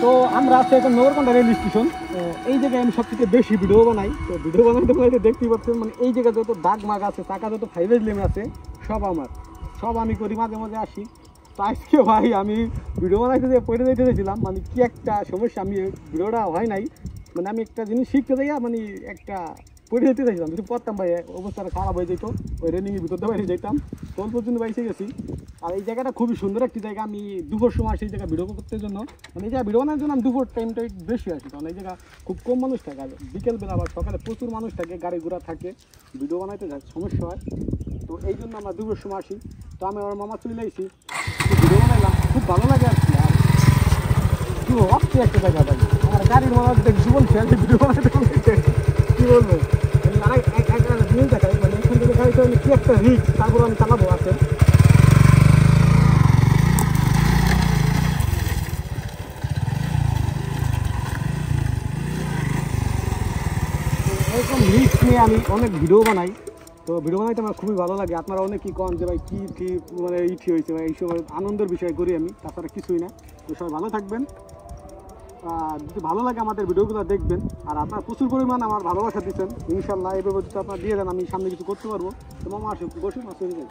তো আমরা আছি এখন নগরকান্দা রেল স্টেশন। এই জায়গায় আমি সবথেকে বেশি ভিডিও বানাই। তো ভিডিও বানাইতে বানাইতে দেখতেই পাচ্ছেন মানে এই জায়গায় যত দাগ মাগ আছে, চাকা যত ফাইভেজ লেম আছে, সব আমার, সব আমি করি, মাঝে মাঝে আসি। তো আজকে ভাই আমি ভিডিও বানাইতে যে পড়ে যেতে চাইছিলাম, মানে কি একটা সমস্যা, আমি ভিডিওটা হয় নাই, মানে আমি একটা জিনিস শিখতে যাই, মানে একটা পড়ে যেতে চাইছিলাম, যদি পড়তাম ভাই অবস্থাটা খারাপ হয়ে যেত, ওই রেলিংয়ের ভিতরতে বাইরে যেতাম, তোল পর্যন্ত বাইসে গেছি। আর এই জায়গাটা খুবই সুন্দর একটি জায়গা। আমি দুপুর সময় আসি এই জায়গায় ভিডিও করতে জন্য, মানে এই জায়গায় ভিডিও বানানোর জন্য আমি দুপুর টাইমটা বেশি আসি, কারণ এই জায়গা খুব কম মানুষ থাকে, আর বিকেলবেলা আবার সকালে প্রচুর মানুষ থাকে, গাড়ি ঘোড়া থাকে, ভিডিও বানাইতে সমস্যা হয়। তো এই জন্য আমরা দুপুর সময় আসি। তো আমি আমার মামা চলে আসি, ভিডিও বানাইলাম, খুব ভালো লাগে আর কি। আর কি অস্থির একটা জায়গা ভাই, আমার গাড়ির মধ্যে জীবন শেষ, ভিডিও বানাইতে কী বলবো, একটা জিনিস দেখাই, মানে এখান থেকে গাড়ি চালালে কি একটা রিস্ক, তারপর আমি চালাবো আছে। এরকম রিস্ক নিয়ে আমি অনেক ভিডিও বানাই। তো ভিডিও বানাইতে আমার খুবই ভালো লাগে। আপনারা অনেকেই কন যে ভাই কী কী মানে ইটি হয়েছে, ভাই এইসব আনন্দের বিষয় করি আমি, তাছাড়া কিছুই না। তো সবাই ভালো থাকবেন, যদি ভালো লাগে আমাদের ভিডিওগুলো দেখবেন। আর আপনারা প্রচুর পরিমাণ আমার ভালোবাসা দিচ্ছেন, ইনশাল্লাহ এইভাবে যদি আপনারা দিয়ে দেন আমি সামনে কিছু করতে পারবো। তো মামা আসুন, বসুন, বসে বসে।